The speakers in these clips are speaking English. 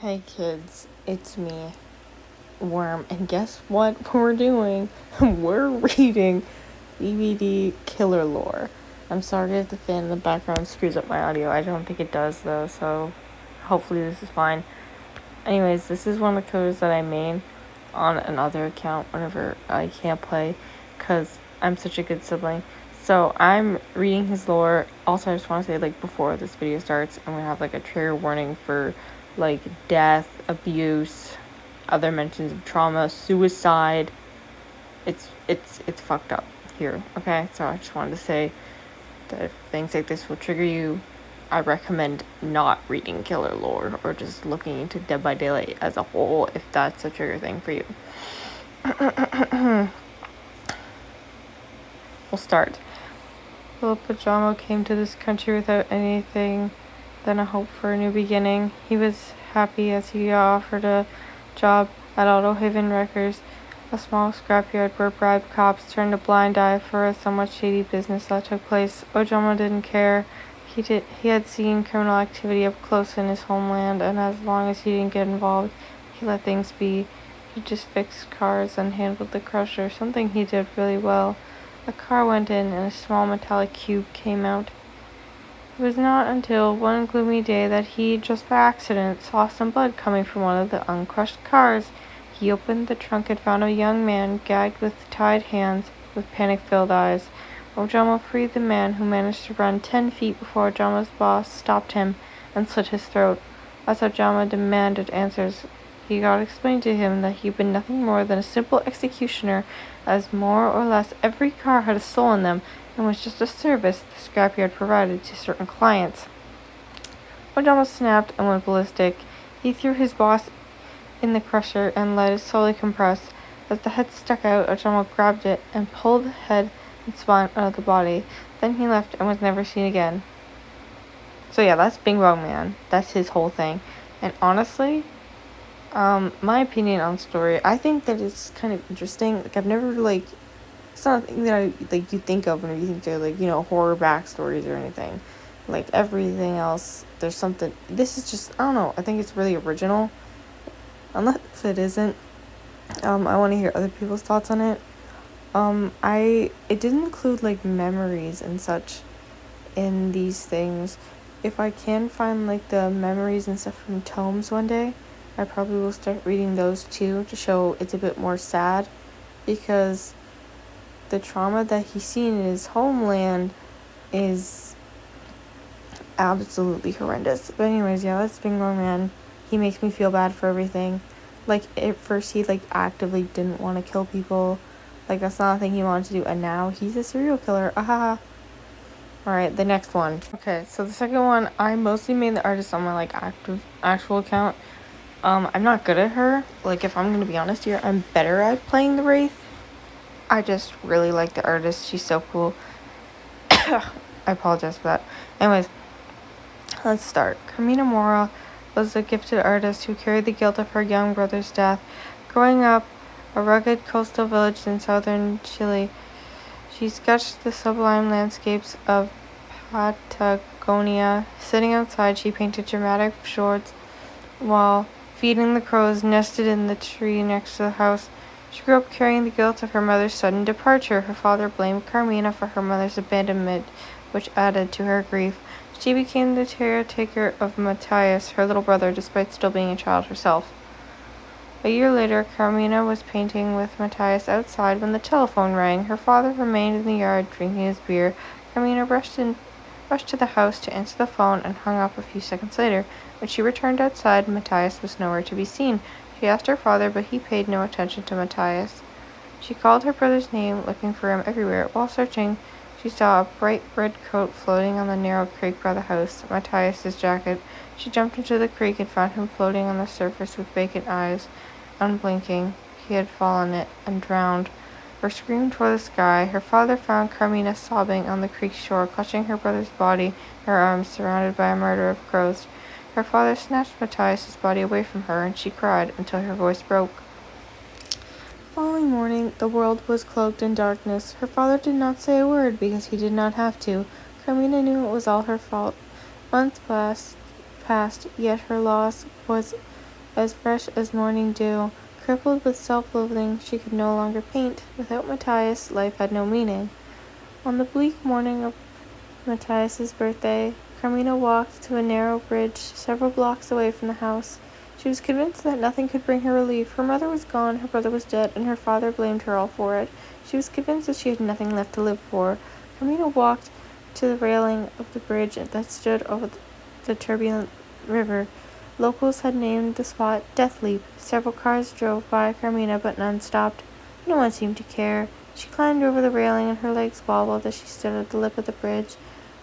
Hey kids, it's me, Wyrm, and guess what we're doing? We're reading DVD Killer Lore. I'm sorry if the fan in the background screws up my audio. I don't think it does though, so hopefully this is fine. Anyways, this is one of the killers that I made on another account whenever I can't play because I'm such a good sibling. So I'm reading his lore. Also, I just want to say, before this video starts, I'm gonna have a trigger warning for death, abuse, other mentions of trauma, suicide. It's fucked up here. Okay, so I just wanted to say that if things like this will trigger you, I recommend not reading killer lore or just looking into Dead by Daylight as a whole if that's a trigger thing for you. We'll start. Little Pajama came to this country without anything than a hope for a new beginning. He was happy as he got offered a job at Auto Haven Records, a small scrapyard where bribed cops turned a blind eye for a somewhat shady business that took place. Ojama didn't care. He had seen criminal activity up close in his homeland, and as long as he didn't get involved, he let things be. He just fixed cars and handled the crusher, something he did really well. A car went in, and a small metallic cube came out. It was not until one gloomy day that he, just by accident, saw some blood coming from one of the uncrushed cars. He opened the trunk and found a young man gagged with tied hands, with panic-filled eyes. Ojama freed the man, who managed to run 10 feet before Ojama's boss stopped him and slit his throat. As Ojama demanded answers, he got explained to him that he'd been nothing more than a simple executioner, as more or less every car had a soul in them and was just a service the scrapyard provided to certain clients. Ojama snapped and went ballistic. He threw his boss in the crusher and let it slowly compress. As the head stuck out, Ojama grabbed it and pulled the head and spine out of the body. Then he left and was never seen again. So yeah, that's Bing Bong Man. That's his whole thing. And honestly, my opinion on the story, I think that it's kind of interesting. I've never, it's not a thing that you think of when you think they're, horror backstories or anything. Everything else, there's something, this is just, I don't know, I think it's really original. Unless it isn't, I want to hear other people's thoughts on it. It didn't include, memories and such in these things. If I can find, the memories and stuff from tomes one day, I probably will start reading those too to show it's a bit more sad, because the trauma that he's seen in his homeland is absolutely horrendous. But anyways, yeah, that's Bing Bong Man. He makes me feel bad for everything. At first he, actively didn't want to kill people. That's not a thing he wanted to do. And now he's a serial killer. Ahaha. Alright, the next one. Okay, so the second one, I mostly made the artist on my, actual account. I'm not good at her. If I'm gonna be honest here, I'm better at playing the Wraith. I just really like the artist. She's so cool. I apologize for that. Anyways, let's start. Carmina Mora was a gifted artist who carried the guilt of her young brother's death. Growing up a rugged coastal village in southern Chile, she sketched the sublime landscapes of Patagonia. Sitting outside, she painted dramatic fjords while feeding the crows nested in the tree next to the house. She grew up carrying the guilt of her mother's sudden departure. Her father blamed Carmina for her mother's abandonment, which added to her grief. She became the caretaker of Matthias, her little brother, despite still being a child herself. A year later, Carmina was painting with Matthias outside when the telephone rang. Her father remained in the yard drinking his beer. Carmina rushed to the house to answer the phone and hung up a few seconds later. When she returned outside, Matthias was nowhere to be seen. She asked her father, but he paid no attention to Matthias. She called her brother's name, looking for him everywhere. While searching, she saw a bright red coat floating on the narrow creek by the house, Matthias's jacket. She jumped into the creek and found him floating on the surface with vacant eyes, unblinking. He had fallen it and drowned. Her scream tore the sky. Her father found Carmina sobbing on the creek shore, clutching her brother's body, her arms surrounded by a murder of crows. Her father snatched Matthias's body away from her, and she cried until her voice broke. The following morning, the world was cloaked in darkness. Her father did not say a word because he did not have to. Carmina knew it was all her fault. Months passed, yet her loss was as fresh as morning dew. Crippled with self-loathing, she could no longer paint. Without Matthias, life had no meaning. On the bleak morning of Matthias's birthday, Carmina walked to a narrow bridge several blocks away from the house. She was convinced that nothing could bring her relief. Her mother was gone, her brother was dead, and her father blamed her all for it. She was convinced that she had nothing left to live for. Carmina walked to the railing of the bridge that stood over the turbulent river. Locals had named the spot Death Leap. Several cars drove by Carmina, but none stopped. No one seemed to care. She climbed over the railing, and her legs wobbled as she stood at the lip of the bridge.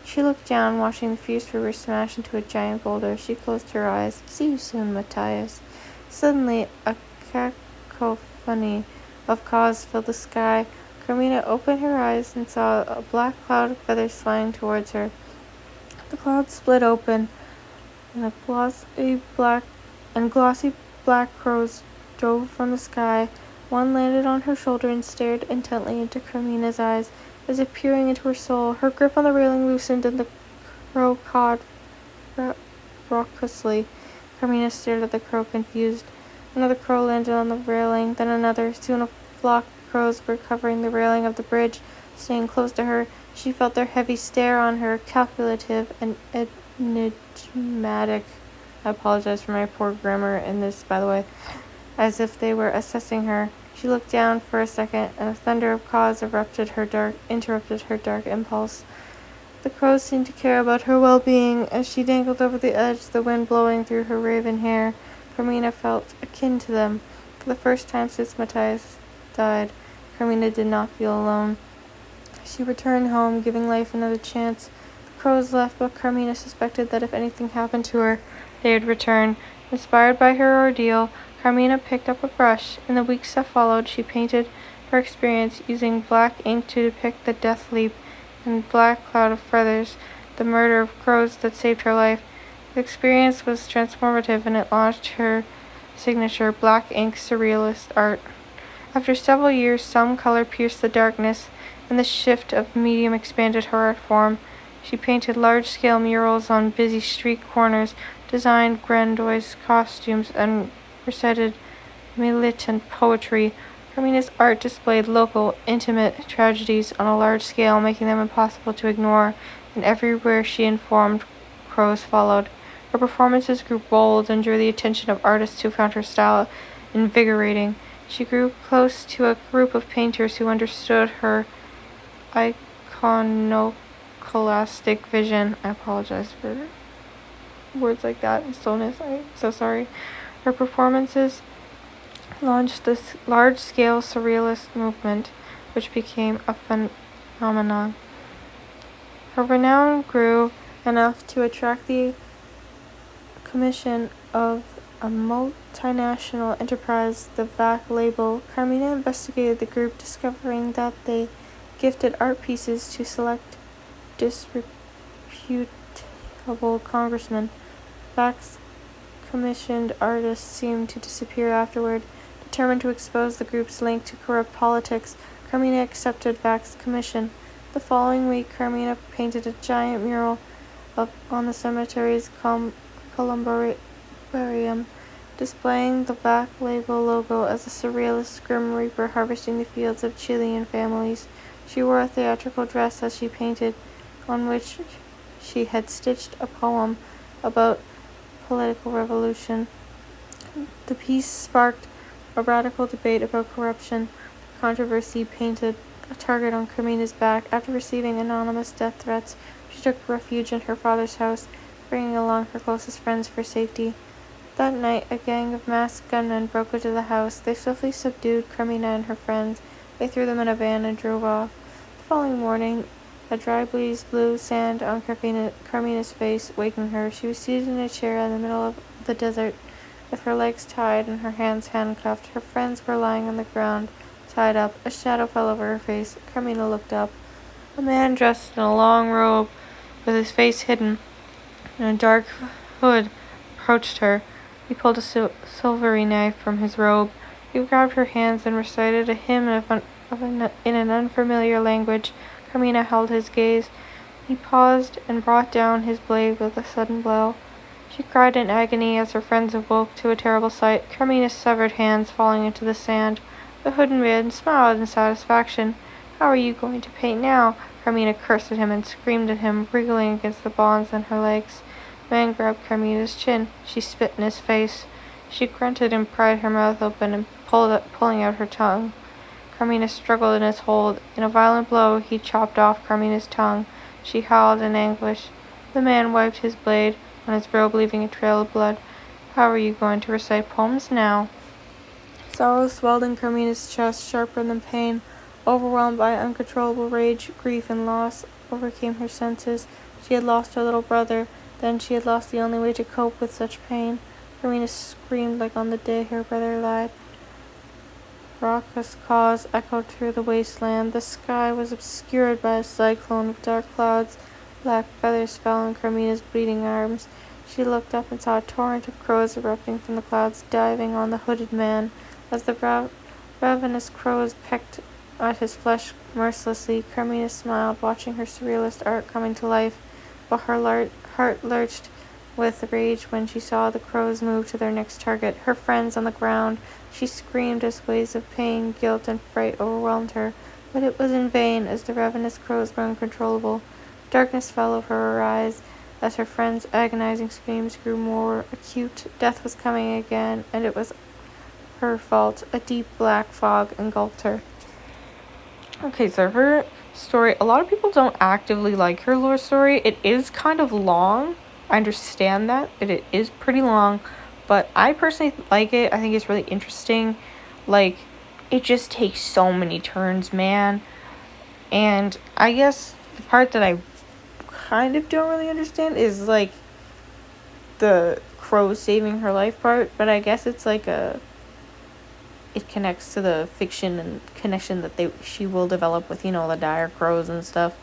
She looked down, watching the fierce river smash into a giant boulder. She closed her eyes. "See you soon, Matthias." Suddenly, a cacophony of caws filled the sky. Carmina opened her eyes and saw a black cloud of feathers flying towards her. The cloud split open, and glossy black crows dove from the sky. One landed on her shoulder and stared intently into Carmina's eyes, as if peering into her soul. Her grip on the railing loosened, and the crow cawed raucously. Carmina stared at the crow, confused. Another crow landed on the railing, then another. Soon a flock of crows were covering the railing of the bridge, staying close to her. She felt their heavy stare on her, calculative and enigmatic. I apologize for my poor grammar in this, by the way. As if they were assessing her. She looked down for a second, and a thunder of caws interrupted her dark impulse. The crows seemed to care about her well-being. As she dangled over the edge, the wind blowing through her raven hair, Carmina felt akin to them. For the first time since Matthias died, Carmina did not feel alone. She returned home, giving life another chance. The crows left, but Carmina suspected that if anything happened to her, they would return. Inspired by her ordeal, Carmina picked up a brush. In the weeks that followed, she painted her experience, using black ink to depict the death leap and black cloud of feathers, the murder of crows that saved her life. The experience was transformative, and it launched her signature black ink surrealist art. After several years, some color pierced the darkness, and the shift of medium expanded her art form. She painted large-scale murals on busy street corners, designed grandiose costumes, and recited militant poetry. Carmina's art displayed local, intimate tragedies on a large scale, making them impossible to ignore, and everywhere she informed, crows followed. Her performances grew bold and drew the attention of artists who found her style invigorating. She grew close to a group of painters who understood her iconoclastic vision. I apologize for words like that and stillness. I'm so sorry. Her performances launched this large-scale surrealist movement, which became a phenomenon. Her renown grew enough to attract the commission of a multinational enterprise, the VAC label. Carmina investigated the group, discovering that they gifted art pieces to select disreputable congressmen. VAC's commissioned artists seemed to disappear afterward. Determined to expose the group's link to corrupt politics, Carmina accepted VAC's commission. The following week, Carmina painted a giant mural on the cemetery's columbarium, displaying the VAC label logo as a surrealist grim reaper harvesting the fields of Chilean families. She wore a theatrical dress as she painted, on which she had stitched a poem about political revolution. The piece sparked a radical debate about corruption. The controversy painted a target on Carmina's back. After receiving anonymous death threats, she took refuge in her father's house, bringing along her closest friends for safety. That night, a gang of masked gunmen broke into the house. They swiftly subdued Carmina and her friends. They threw them in a van and drove off. The following morning, a dry breeze blew sand on Carmina's face, waking her. She was seated in a chair in the middle of the desert, with her legs tied and her hands handcuffed. Her friends were lying on the ground, tied up. A shadow fell over her face. Carmina looked up. A man dressed in a long robe, with his face hidden in a dark hood, approached her. He pulled a silvery knife from his robe. He grabbed her hands and recited a hymn in an unfamiliar language. Carmina held his gaze. He paused and brought down his blade with a sudden blow. She cried in agony as her friends awoke to a terrible sight, Carmina's severed hands falling into the sand. The hooded man smiled in satisfaction. How are you going to pay now? Carmina cursed at him and screamed at him, wriggling against the bonds on her legs. The man grabbed Carmina's chin. She spit in his face. She grunted and pried her mouth open and pulling out her tongue. Carmina struggled in his hold. In a violent blow, he chopped off Carmina's tongue. She howled in anguish. The man wiped his blade on his robe, leaving a trail of blood. How are you going to recite poems now? Sorrow swelled in Carmina's chest, sharper than pain. Overwhelmed by uncontrollable rage, grief, and loss overcame her senses. She had lost her little brother. Then she had lost the only way to cope with such pain. Carmina screamed like on the day her brother died. Raucous calls echoed through the wasteland. The sky was obscured by a cyclone of dark clouds. Black feathers fell on Carmina's bleeding arms. She looked up and saw a torrent of crows erupting from the clouds, diving on the hooded man. As the ravenous crows pecked at his flesh mercilessly, Carmina smiled, watching her surrealist art coming to life, but her heart lurched with rage when she saw the crows move to their next target, her friends on the ground. She screamed as waves of pain, guilt, and fright overwhelmed her, but it was in vain as the ravenous crows were uncontrollable. Darkness fell over her eyes as her friends' agonizing screams grew more acute. Death was coming again, and it was her fault. A deep black fog engulfed her. Okay, so her story, a lot of people don't actively like her lore story. It is kind of long. I understand that, but it is pretty long. But I personally like it. I think it's really interesting. Like, it just takes so many turns, man. And I guess the part that I kind of don't really understand is, like, the crow saving her life part. But I guess it's like it connects to the fiction and connection that she will develop with, the dire crows and stuff.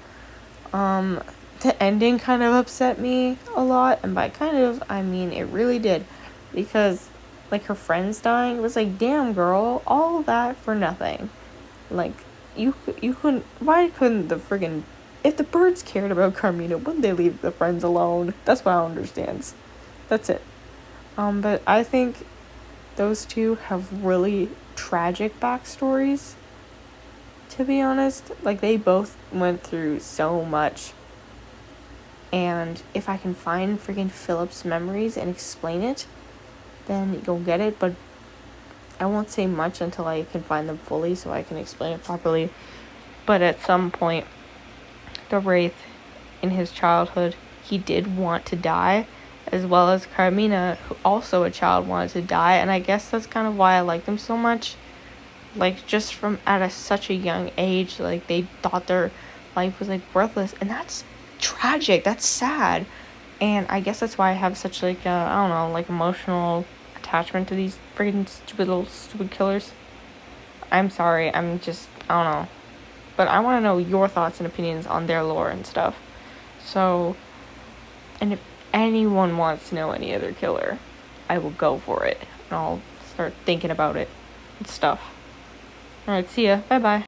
The ending kind of upset me a lot, and by kind of, I mean it really did, because, like, her friends dying, it was like, damn girl, all that for nothing. Like, you couldn't, why couldn't the friggin', if the birds cared about Carmina, wouldn't they leave the friends alone? That's what I understand. That's it. But I think those two have really tragic backstories, to be honest. Like, they both went through so much. And if I can find freaking Philip's memories and explain it, then you'll get it. But I won't say much until I can find them fully so I can explain it properly. But at some point, the Wraith, in his childhood, he did want to die, as well as Carmina, who also a child, wanted to die. And I guess that's kind of why I like them so much. Like, just from such a young age, like, they thought their life was, like, worthless. And that's tragic. That's sad. And I guess that's why I have such, like, I don't know, like, emotional attachment to these freaking stupid killers. I'm sorry. I don't know. But I want to know your thoughts and opinions on their lore and stuff. So, and if anyone wants to know any other killer, I will go for it. And I'll start thinking about it and stuff. Alright, see ya. Bye-bye.